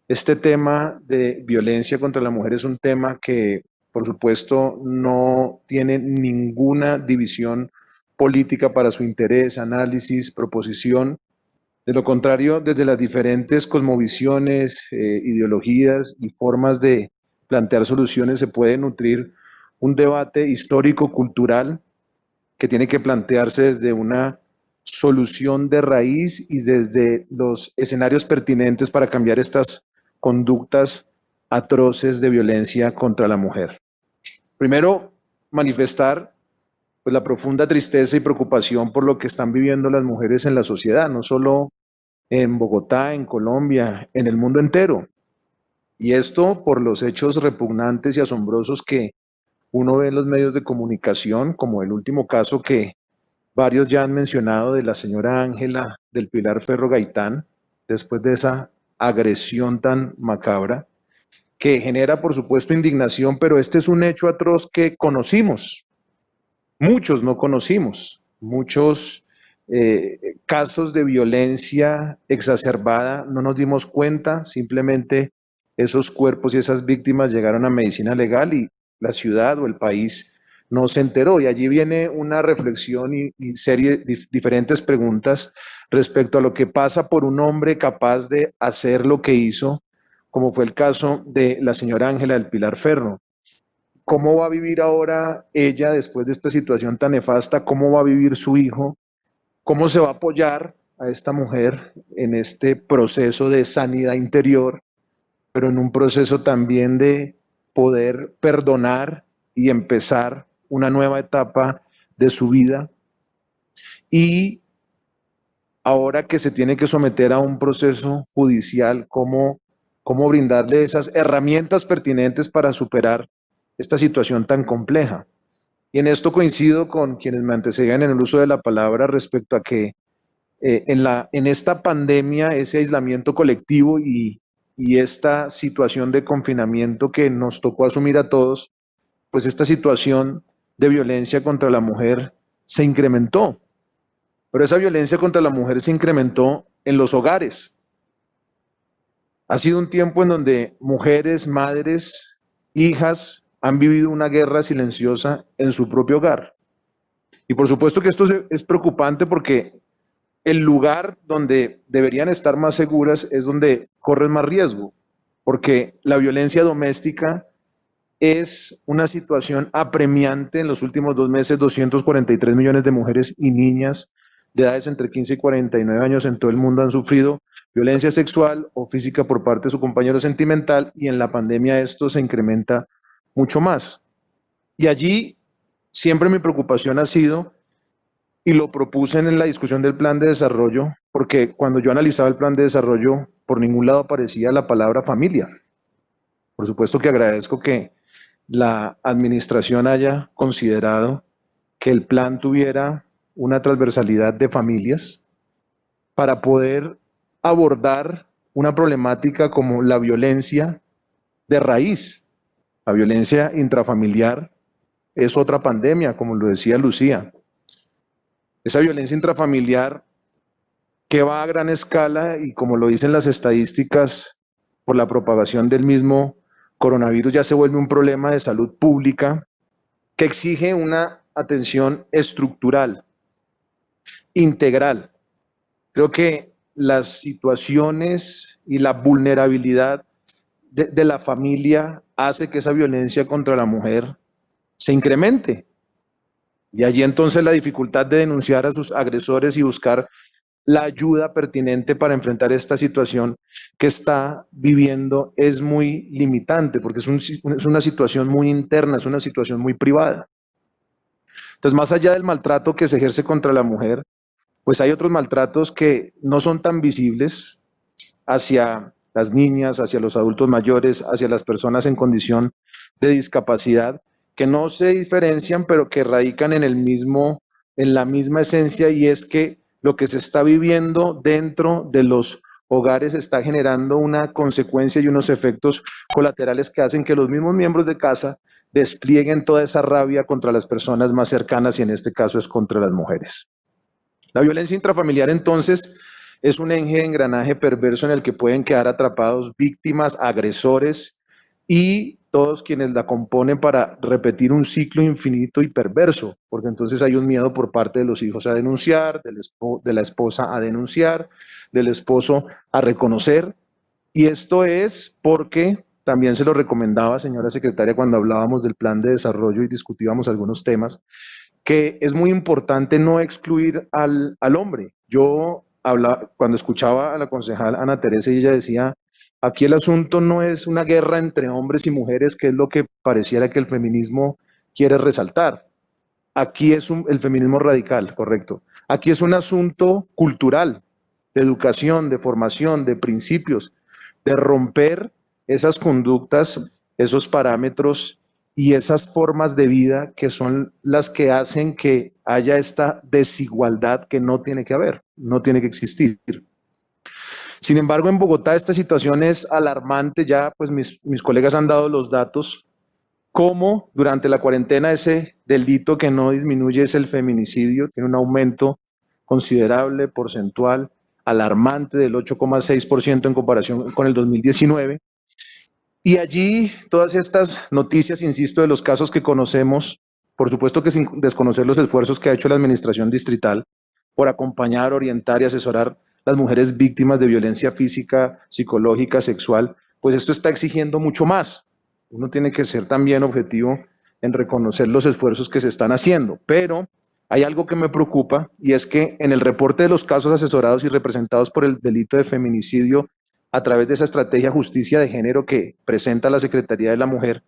Este tema de violencia contra la mujer es un tema que, por supuesto, no tiene ninguna división política para su interés, análisis, proposición. De lo contrario, desde las diferentes cosmovisiones, ideologías y formas de plantear soluciones se puede nutrir un debate histórico-cultural que tiene que plantearse desde una solución de raíz y desde los escenarios pertinentes para cambiar estas conductas atroces de violencia contra la mujer. Primero, manifestar pues, la profunda tristeza y preocupación por lo que están viviendo las mujeres en la sociedad, no solo en Bogotá, en Colombia, en el mundo entero. Y esto por los hechos repugnantes y asombrosos que uno ve en los medios de comunicación, como el último caso que varios ya han mencionado de la señora Ángela del Pilar Ferro Gaitán, después de esa agresión tan macabra, que genera por supuesto indignación, pero este es un hecho atroz que conocimos, muchos no conocimos, muchos casos de violencia exacerbada, no nos dimos cuenta, simplemente esos cuerpos y esas víctimas llegaron a medicina legal y la ciudad o el país no se enteró. Y allí viene una reflexión y serie de diferentes preguntas respecto a lo que pasa por un hombre capaz de hacer lo que hizo, como fue el caso de la señora Ángela del Pilar Ferro. ¿Cómo va a vivir ahora ella después de esta situación tan nefasta? ¿Cómo va a vivir su hijo? ¿Cómo se va a apoyar a esta mujer en este proceso de sanidad interior, pero en un proceso también de poder perdonar y empezar una nueva etapa de su vida? Y ahora que se tiene que someter a un proceso judicial, ¿cómo brindarle esas herramientas pertinentes para superar esta situación tan compleja? Y en esto coincido con quienes me antecedían en el uso de la palabra respecto a que en esta pandemia, ese aislamiento colectivo y esta situación de confinamiento que nos tocó asumir a todos, pues esta situación de violencia contra la mujer se incrementó. Pero esa violencia contra la mujer se incrementó en los hogares. Ha sido un tiempo en donde mujeres, madres, hijas han vivido una guerra silenciosa en su propio hogar. Y por supuesto que esto es preocupante porque el lugar donde deberían estar más seguras es donde corren más riesgo, porque la violencia doméstica es una situación apremiante. En los últimos 2 meses, 243 millones de mujeres y niñas de edades entre 15 y 49 años en todo el mundo han sufrido violencia sexual o física por parte de su compañero sentimental, y en la pandemia esto se incrementa mucho más. Y allí siempre mi preocupación ha sido, y lo propuse en la discusión del plan de desarrollo, porque cuando yo analizaba el plan de desarrollo, por ningún lado aparecía la palabra familia. Por supuesto que agradezco que la administración haya considerado que el plan tuviera una transversalidad de familias para poder abordar una problemática como la violencia de raíz. La violencia intrafamiliar es otra pandemia, como lo decía Lucía. Esa violencia intrafamiliar que va a gran escala y, como lo dicen las estadísticas, por la propagación del mismo coronavirus ya se vuelve un problema de salud pública que exige una atención estructural, integral. Creo que las situaciones y la vulnerabilidad de la familia hace que esa violencia contra la mujer se incremente. Y allí entonces la dificultad de denunciar a sus agresores y buscar la ayuda pertinente para enfrentar esta situación que está viviendo es muy limitante, porque es una situación muy interna, es una situación muy privada. Entonces, más allá del maltrato que se ejerce contra la mujer, pues hay otros maltratos que no son tan visibles hacia las niñas, hacia los adultos mayores, hacia las personas en condición de discapacidad, que no se diferencian, pero que radican en la misma esencia, y es que lo que se está viviendo dentro de los hogares está generando una consecuencia y unos efectos colaterales que hacen que los mismos miembros de casa desplieguen toda esa rabia contra las personas más cercanas, y en este caso es contra las mujeres. La violencia intrafamiliar entonces Es un engranaje perverso en el que pueden quedar atrapados víctimas, agresores y todos quienes la componen para repetir un ciclo infinito y perverso, porque entonces hay un miedo por parte de los hijos a denunciar, de la esposa a denunciar, del esposo a reconocer. Y esto es porque también se lo recomendaba, señora secretaria, cuando hablábamos del plan de desarrollo y discutíamos algunos temas, que es muy importante no excluir al hombre. Cuando escuchaba a la concejal Ana Teresa, ella decía, aquí el asunto no es una guerra entre hombres y mujeres, que es lo que pareciera que el feminismo quiere resaltar. Aquí es el feminismo radical, correcto. Aquí es un asunto cultural, de educación, de formación, de principios, de romper esas conductas, esos parámetros y esas formas de vida que son las que hacen que haya esta desigualdad que no tiene que haber, no tiene que existir. Sin embargo, en Bogotá esta situación es alarmante, ya pues mis colegas han dado los datos, cómo durante la cuarentena ese delito que no disminuye es el feminicidio, tiene un aumento considerable, porcentual, alarmante del 8,6% en comparación con el 2019. Y allí todas estas noticias, insisto, de los casos que conocemos, por supuesto que sin desconocer los esfuerzos que ha hecho la administración distrital por acompañar, orientar y asesorar a las mujeres víctimas de violencia física, psicológica, sexual, pues esto está exigiendo mucho más. Uno tiene que ser también objetivo en reconocer los esfuerzos que se están haciendo, pero hay algo que me preocupa y es que en el reporte de los casos asesorados y representados por el delito de feminicidio a través de esa estrategia justicia de género que presenta la Secretaría de la Mujer,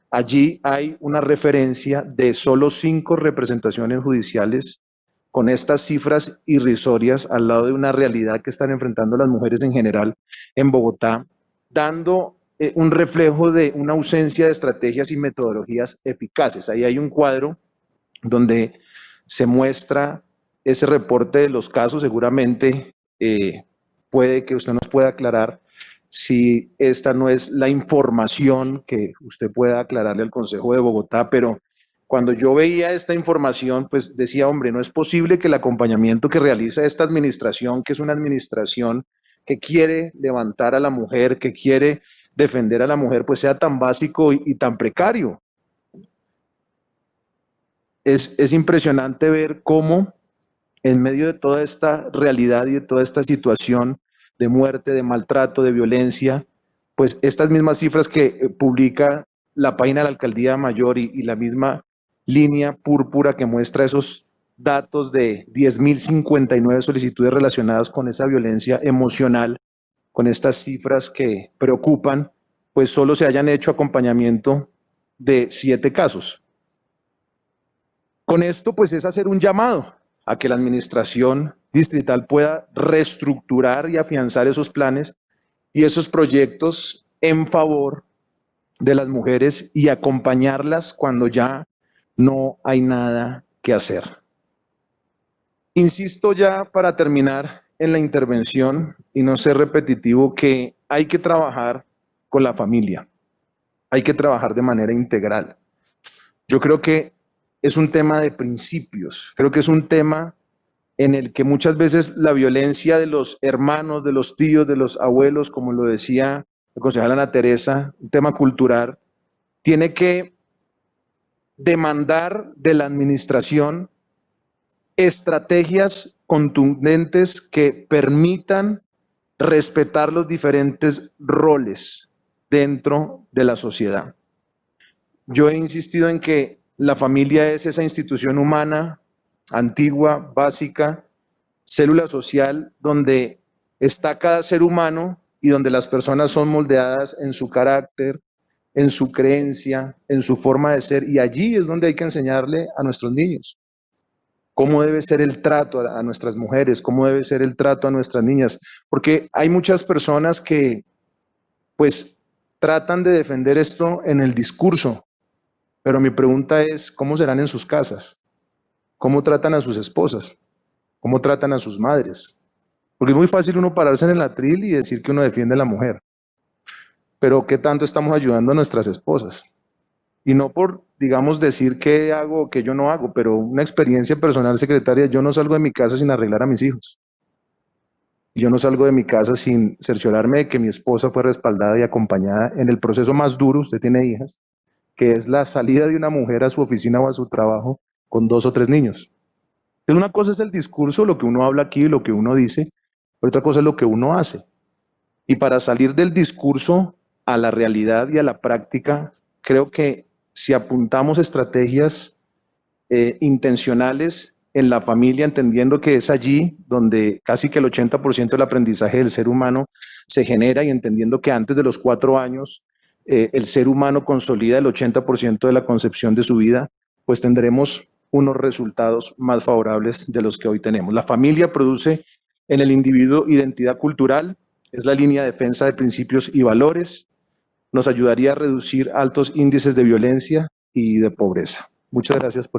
allí hay una referencia de solo 5 representaciones judiciales con estas cifras irrisorias al lado de una realidad que están enfrentando las mujeres en general en Bogotá, dando un reflejo de una ausencia de estrategias y metodologías eficaces. Ahí hay un cuadro donde se muestra ese reporte de los casos, seguramente puede que usted nos pueda aclarar si esta no es la información que usted pueda aclararle al Consejo de Bogotá, pero cuando yo veía esta información, pues decía, hombre, no es posible que el acompañamiento que realiza esta administración, que es una administración que quiere levantar a la mujer, que quiere defender a la mujer, pues sea tan básico y tan precario. Es impresionante ver cómo en medio de toda esta realidad y de toda esta situación de muerte, de maltrato, de violencia, pues estas mismas cifras que publica la página de la Alcaldía Mayor y la misma línea púrpura que muestra esos datos de 10.059 solicitudes relacionadas con esa violencia emocional, con estas cifras que preocupan, pues solo se hayan hecho acompañamiento de 7 casos. Con esto, pues es hacer un llamado a que la administración distrital pueda reestructurar y afianzar esos planes y esos proyectos en favor de las mujeres y acompañarlas cuando ya no hay nada que hacer. Insisto ya para terminar en la intervención y no ser repetitivo que hay que trabajar con la familia, hay que trabajar de manera integral. Yo creo que es un tema de principios, creo que es un tema en el que muchas veces la violencia de los hermanos, de los tíos, de los abuelos, como lo decía la concejala Ana Teresa, un tema cultural, tiene que demandar de la administración estrategias contundentes que permitan respetar los diferentes roles dentro de la sociedad. Yo he insistido en que la familia es esa institución humana, antigua, básica, célula social, donde está cada ser humano y donde las personas son moldeadas en su carácter, en su creencia, en su forma de ser, y allí es donde hay que enseñarle a nuestros niños cómo debe ser el trato a nuestras mujeres, cómo debe ser el trato a nuestras niñas, porque hay muchas personas que pues tratan de defender esto en el discurso, pero mi pregunta es, ¿cómo serán en sus casas? ¿Cómo tratan a sus esposas? ¿Cómo tratan a sus madres? Porque es muy fácil uno pararse en el atril y decir que uno defiende a la mujer, pero ¿qué tanto estamos ayudando a nuestras esposas? Y no por, digamos, decir qué hago o qué yo no hago, pero una experiencia personal, secretaria, yo no salgo de mi casa sin arreglar a mis hijos. Y yo no salgo de mi casa sin cerciorarme de que mi esposa fue respaldada y acompañada en el proceso más duro, usted tiene hijas, que es la salida de una mujer a su oficina o a su trabajo con 2 o 3 niños. Entonces, una cosa es el discurso, lo que uno habla aquí, lo que uno dice, pero otra cosa es lo que uno hace. Y para salir del discurso a la realidad y a la práctica, creo que si apuntamos estrategias intencionales en la familia, entendiendo que es allí donde casi que el 80% del aprendizaje del ser humano se genera y entendiendo que antes de los 4 años el ser humano consolida el 80% de la concepción de su vida, pues tendremos unos resultados más favorables de los que hoy tenemos. La familia produce en el individuo identidad cultural, es la línea de defensa de principios y valores, nos ayudaría a reducir altos índices de violencia y de pobreza. Muchas gracias por